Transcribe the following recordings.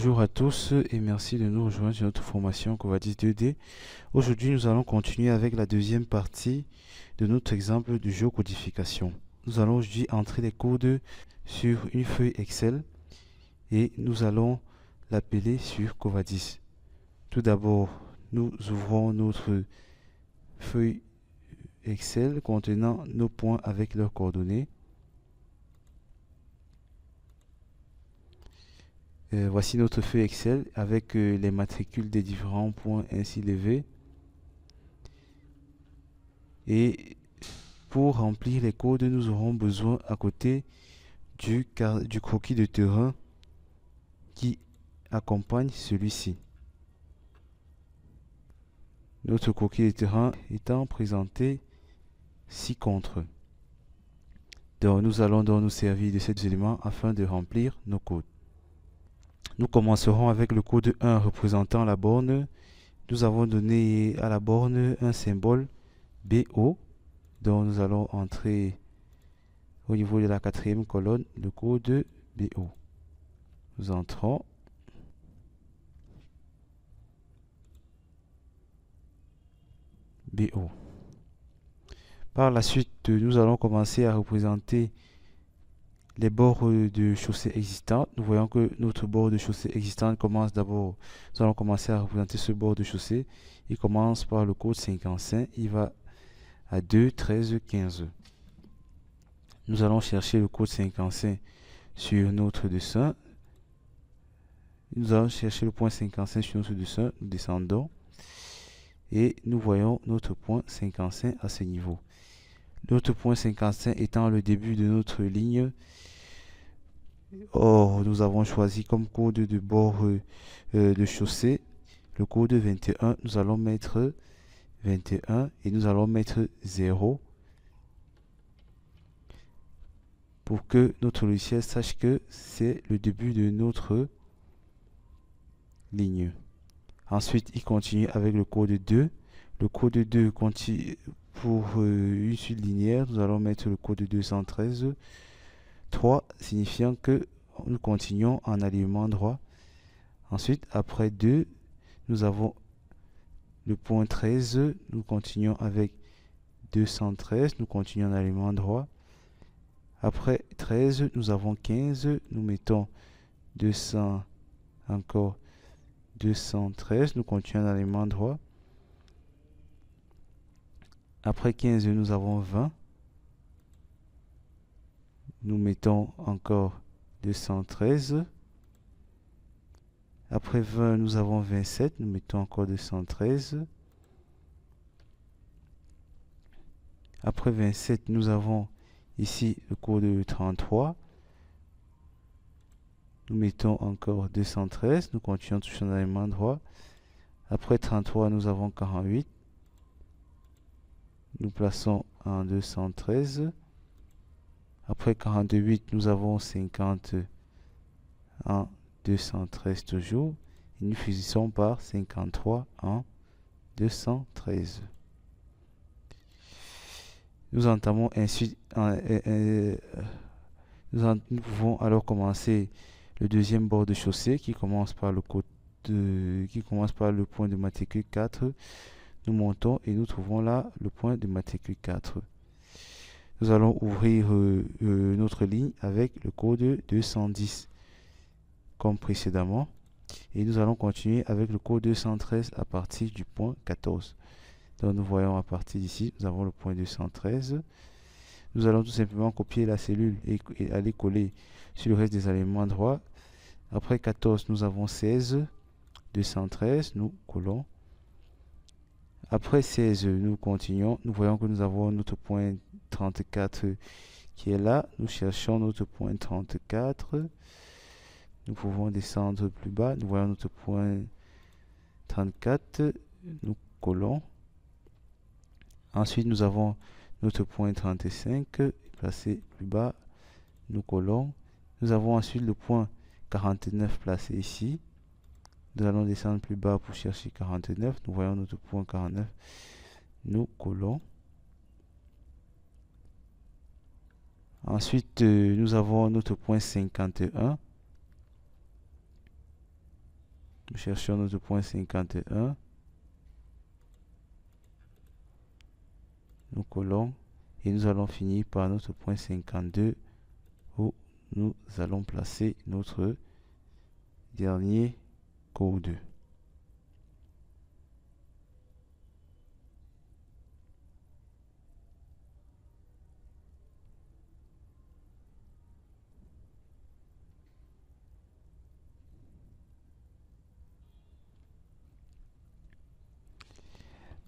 Bonjour à tous et merci de nous rejoindre sur notre formation Covadis 2D. Aujourd'hui, nous allons continuer avec la deuxième partie de notre exemple de géocodification. Nous allons aujourd'hui entrer les codes sur une feuille Excel et nous allons l'appeler sur Covadis. Tout d'abord, nous ouvrons notre feuille Excel contenant nos points avec leurs coordonnées. Voici notre feuille Excel avec les matricules des différents points ainsi levés. Et pour remplir les codes, nous aurons besoin à côté du croquis de terrain qui accompagne celui-ci. Notre croquis de terrain étant présenté ci-contre. Donc nous allons donc nous servir de ces éléments afin de remplir nos codes. Nous commencerons avec le code 1 représentant la borne. Nous avons donné à la borne un symbole BO. Donc nous allons entrer au niveau de la quatrième colonne le code BO. Nous entrons. BO. Par la suite, nous allons commencer à représenter les bords de chaussée existants. Nous voyons que notre bord de chaussée existant commence d'abord. Nous allons commencer à représenter ce bord de chaussée. Il commence par le code 55. Il va à 2, 13, 15. Nous allons chercher le code 55 sur notre dessin. Nous allons chercher le point 55 sur notre dessin. Nous descendons. Et nous voyons notre point 55 à ce niveau. Notre point 55 étant le début de notre ligne. Or, nous avons choisi comme code de bord de chaussée le code 21. Nous allons mettre 21 et nous allons mettre 0 pour que notre logiciel sache que c'est le début de notre ligne. Ensuite, il continue avec le code 2. Le code 2 continue pour une suite linéaire. Nous allons mettre le code 213. 3 signifiant que nous continuons en alignement droit. Ensuite, après 2, nous avons le point 13. Nous continuons avec 213. Nous continuons en alignement droit. Après 13, nous avons 15. Nous mettons 200, encore 213. Nous continuons en alignement droit. Après 15, nous avons 20. Nous mettons encore 213. Après 20, nous avons 27. Nous mettons encore 213. Après 27, nous avons ici le code 33. Nous mettons encore 213. Nous continuons toujours en alignement droit. Après 33, nous avons 48. Nous plaçons en 213. Après 48, nous avons 50 en 213 toujours. Et nous finissons par 53 en 213. Nous entamons ainsi. Nous pouvons alors commencer le deuxième bord de chaussée qui commence par le point de matricule 4. Nous montons et nous trouvons là le point de matricule 4. Nous allons ouvrir notre ligne avec le code 210 comme précédemment. Et nous allons continuer avec le code 213 à partir du point 14. Donc nous voyons à partir d'ici, nous avons le point 213. Nous allons tout simplement copier la cellule et aller coller sur le reste des alignements droits. Après 14, nous avons 16, 213, nous collons. Après 16, nous continuons. Nous voyons que nous avons notre point 34 qui est là. Nous cherchons notre point 34. Nous pouvons descendre plus bas. Nous voyons notre point 34. Nous collons. Ensuite, nous avons notre point 35 placé plus bas. Nous collons. Nous avons ensuite le point 49 placé ici. Nous allons descendre plus bas pour chercher 49. Nous voyons notre point 49. Nous collons. Ensuite, nous avons notre point 51. Nous cherchons notre point 51. Nous collons et nous allons finir par notre point 52 où nous allons placer notre dernier code.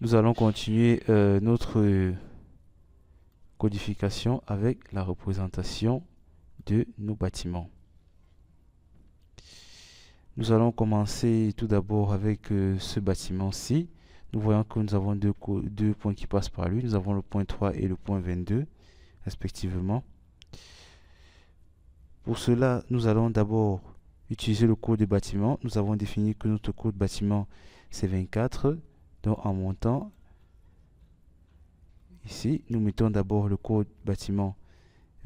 Nous allons continuer notre codification avec la représentation de nos bâtiments. Nous allons commencer tout d'abord avec ce bâtiment-ci. Nous voyons que nous avons deux points qui passent par lui. Nous avons le point 3 et le point 22, respectivement. Pour cela, nous allons d'abord utiliser le code de bâtiment. Nous avons défini que notre code bâtiment, c'est 24. Donc, en montant, ici, nous mettons d'abord le code bâtiment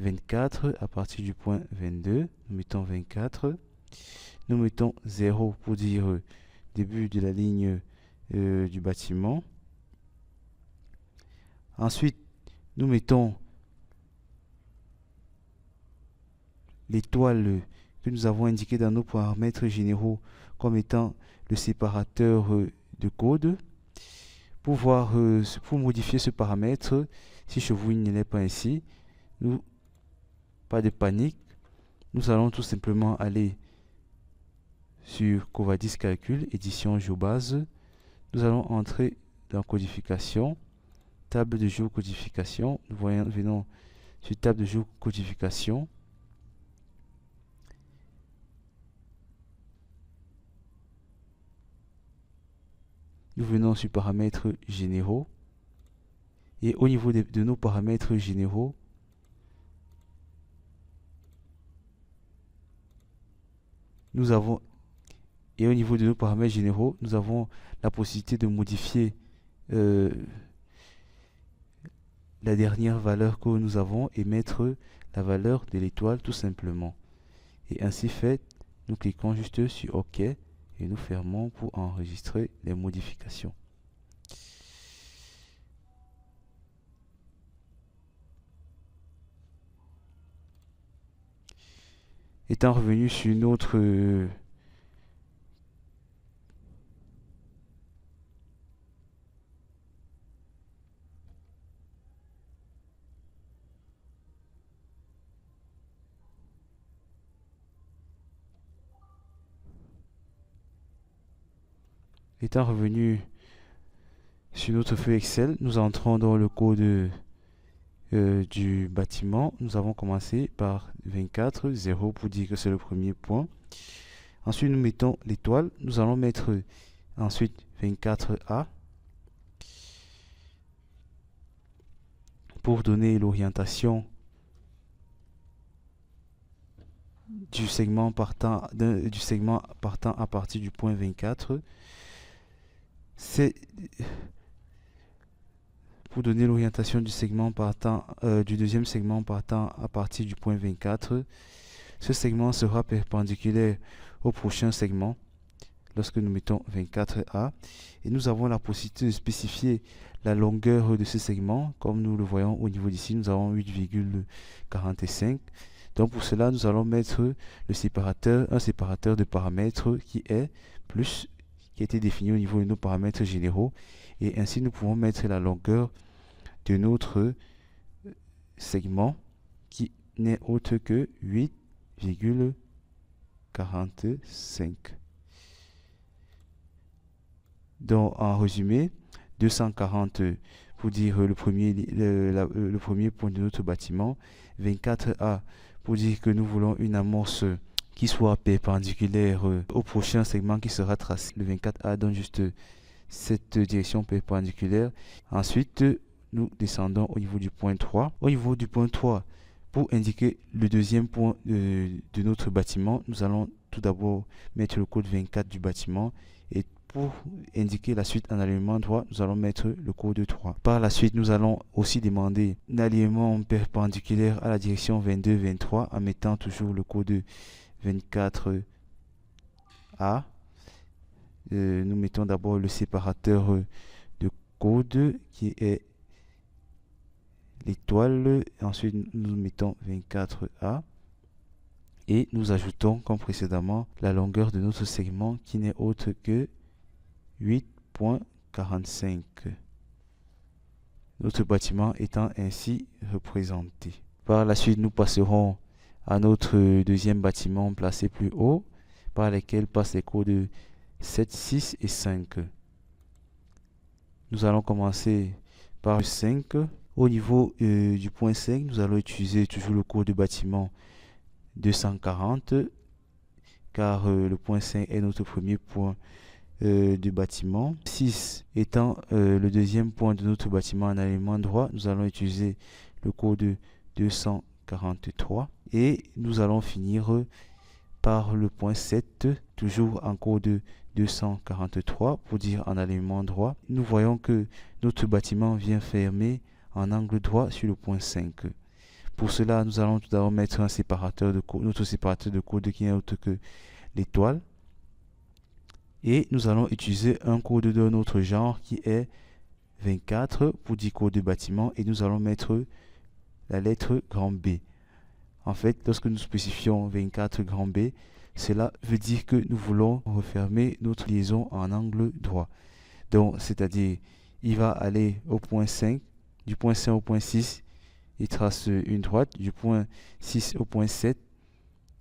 24 à partir du point 22. Nous mettons 24. Nous mettons 0 pour dire début de la ligne du bâtiment. Ensuite, nous mettons l'étoile que nous avons indiquée dans nos paramètres généraux comme étant le séparateur de code. Pour modifier ce paramètre, si Chevouille n'est pas ainsi, pas de panique, nous allons tout simplement aller sur Covadis Calcul, édition GeoBase. Nous allons entrer dans Codification, table de géocodification. Nous venons sur table de géocodification. Nous venons sur paramètres généraux. Et au niveau de nos paramètres généraux, nous avons la possibilité de modifier la dernière valeur que nous avons et mettre la valeur de l'étoile tout simplement. Et ainsi fait, nous cliquons juste sur OK et nous fermons pour enregistrer les modifications. Étant revenu sur notre feuille Excel, nous entrons dans le code du bâtiment. Nous avons commencé par 24, 0 pour dire que c'est le premier point. Ensuite, nous mettons l'étoile. Nous allons mettre ensuite 24A pour donner l'orientation du segment partant à partir du point 24. C'est pour donner l'orientation du segment du deuxième segment partant à partir du point 24. Ce segment sera perpendiculaire au prochain segment lorsque nous mettons 24A. Et nous avons la possibilité de spécifier la longueur de ce segment. Comme nous le voyons au niveau d'ici, nous avons 8,45. Donc pour cela, nous allons mettre un séparateur de paramètres qui a été défini au niveau de nos paramètres généraux. Et ainsi, nous pouvons mettre la longueur de notre segment qui n'est autre que 8,45. Donc en résumé, 240 pour dire le premier point de notre bâtiment, 24A pour dire que nous voulons une amorce qui soit perpendiculaire au prochain segment qui sera tracé. Le 24A donne juste cette direction perpendiculaire. Ensuite, nous descendons au niveau du point 3. Au niveau du point 3, pour indiquer le deuxième point de notre bâtiment, nous allons tout d'abord mettre le code 24 du bâtiment. Et pour indiquer la suite en alignement droit, nous allons mettre le code 3. Par la suite, nous allons aussi demander un alignement perpendiculaire à la direction 22-23 en mettant toujours le code 24A. nous mettons d'abord le séparateur de code qui est l'étoile. Ensuite, nous mettons 24A. Et nous ajoutons, comme précédemment, la longueur de notre segment qui n'est autre que 8.45. Notre bâtiment étant ainsi représenté. Par la suite, nous passerons à notre deuxième bâtiment placé plus haut, par lesquels passent les codes 7, 6 et 5. Nous allons commencer par le 5. Au niveau du point 5, nous allons utiliser toujours le code de bâtiment 240, car le point 5 est notre premier point du bâtiment. 6 étant le deuxième point de notre bâtiment en alignement droit, nous allons utiliser le code 243 et nous allons finir par le point 7, toujours en code 243 pour dire en alignement droit. Nous voyons que notre bâtiment vient fermer en angle droit sur le point 5. Pour cela, nous allons tout d'abord mettre un séparateur de code, notre séparateur de code qui n'est autre que l'étoile. Et nous allons utiliser un code d'un autre genre qui est 24 pour dire code de bâtiment. Et nous allons mettre la lettre grand B. En fait, lorsque nous spécifions 24 grand B, cela veut dire que nous voulons refermer notre liaison en angle droit. Donc, c'est-à-dire, il va aller au point 5, du point 5 au point 6, il trace une droite, du point 6 au point 7,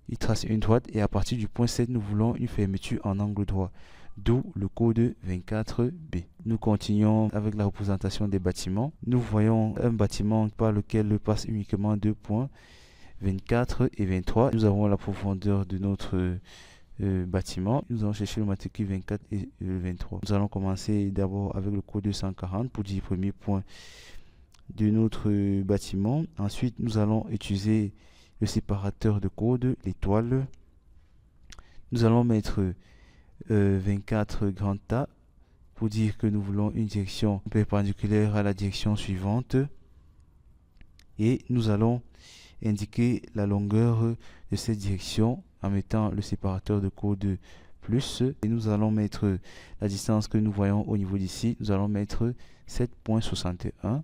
il trace une droite, et à partir du point 7, nous voulons une fermeture en angle droit, d'où le code 24B. Nous continuons avec la représentation des bâtiments. Nous voyons un bâtiment par lequel passe uniquement deux points, 24 et 23. Nous avons la profondeur de notre bâtiment. Nous allons chercher le matricule 24 et 23. Nous allons commencer d'abord avec le code 240 pour dire premier point de notre bâtiment. Ensuite, nous allons utiliser le séparateur de code, l'étoile. Nous allons mettre 24 grand A pour dire que nous voulons une direction perpendiculaire à la direction suivante. Et nous allons indiquer la longueur de cette direction en mettant le séparateur de code plus. Et nous allons mettre la distance que nous voyons au niveau d'ici. Nous allons mettre 7.61.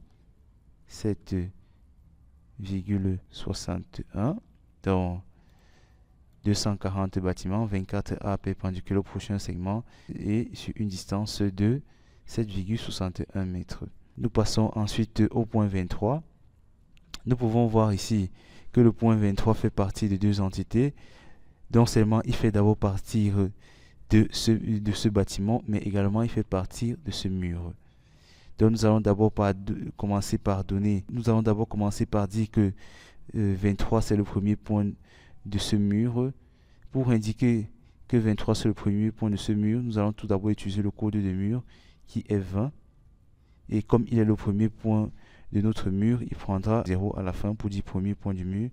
7,61 dans 240 bâtiments, 24A perpendiculaire au prochain segment et sur une distance de 7,61 mètres. Nous passons ensuite au point 23. Nous pouvons voir ici que le point 23 fait partie de deux entités. Donc seulement il fait d'abord partir de ce bâtiment, mais également il fait partir de ce mur. Donc nous allons d'abord commencer par dire que 23 c'est le premier point de ce mur. Pour indiquer que 23 c'est le premier point de ce mur, nous allons tout d'abord utiliser le code de mur qui est 20. Et comme il est le premier point de notre mur, il prendra 0 à la fin pour dire premier point du mur.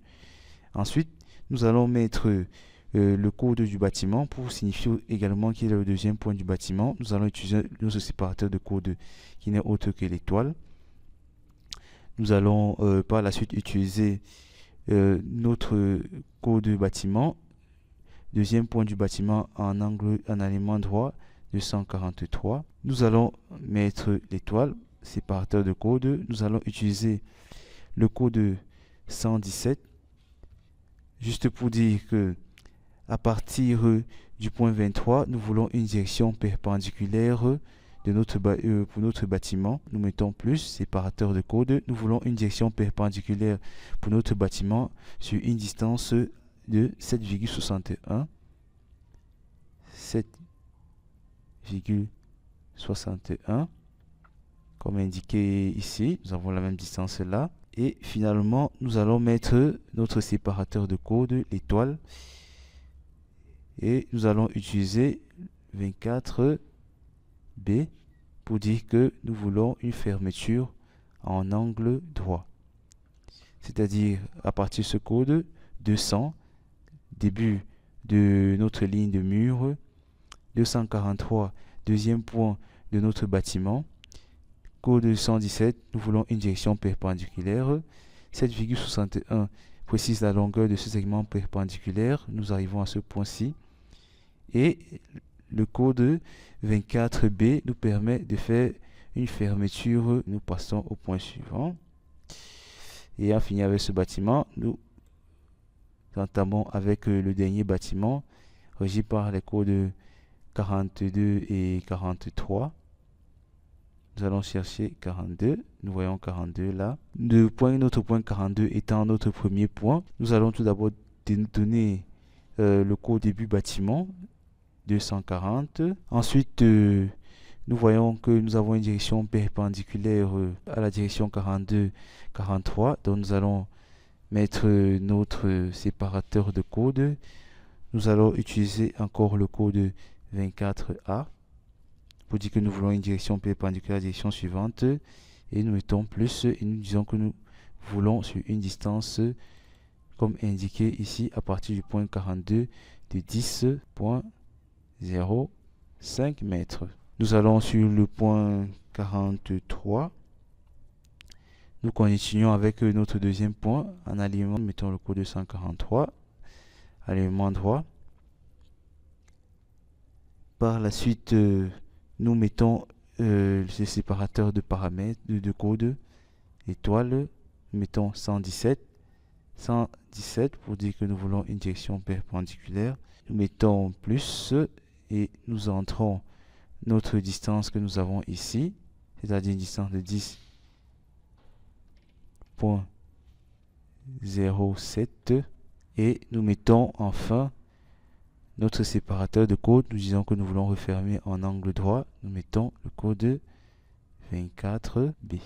Ensuite, nous allons mettre le code du bâtiment pour signifier également qu'il est le deuxième point du bâtiment. Nous allons utiliser notre séparateur de code qui n'est autre que l'étoile. Nous allons par la suite utiliser notre code de bâtiment, deuxième point du bâtiment en alignement droit 243. Nous allons mettre l'étoile, séparateur de code. Nous allons utiliser le code 117, juste pour dire que à partir du point 23, nous voulons une direction perpendiculaire pour notre bâtiment. Nous mettons plus, séparateur de code. Nous voulons une direction perpendiculaire pour notre bâtiment sur une distance de 7,61. 7,61. Comme indiqué ici, nous avons la même distance là. Et finalement, nous allons mettre notre séparateur de code, l'étoile. Et nous allons utiliser 24B pour dire que nous voulons une fermeture en angle droit. C'est-à-dire à partir de ce code 200, début de notre ligne de mur, 243, deuxième point de notre bâtiment, code 117, nous voulons une direction perpendiculaire, 7,61 précise la longueur de ce segment perpendiculaire, nous arrivons à ce point-ci. Et le code 24B nous permet de faire une fermeture. Nous passons au point suivant. Et en finir avec ce bâtiment, nous entamons avec le dernier bâtiment régi par les codes 42 et 43. Nous allons chercher 42. Nous voyons 42 là. Notre point 42 étant notre premier point, nous allons tout d'abord donner le code début bâtiment 240. Ensuite, nous voyons que nous avons une direction perpendiculaire à la direction 42-43. Donc nous allons mettre notre séparateur de code. Nous allons utiliser encore le code 24A pour dire que nous voulons une direction perpendiculaire à la direction suivante. Et nous mettons plus et nous disons que nous voulons sur une distance comme indiqué ici à partir du point 42 de 10.05 mètres. Nous allons sur le point 43. Nous continuons avec notre deuxième point. En alignement, nous mettons le code 143. Alignement droit. Par la suite, nous mettons le séparateur de paramètres de code étoile. Nous mettons 117. 117 pour dire que nous voulons une direction perpendiculaire. Nous mettons plus et nous entrons notre distance que nous avons ici, c'est-à-dire une distance de 10.07 et nous mettons enfin notre séparateur de code. Nous disons que nous voulons refermer en angle droit. Nous mettons le code 24B.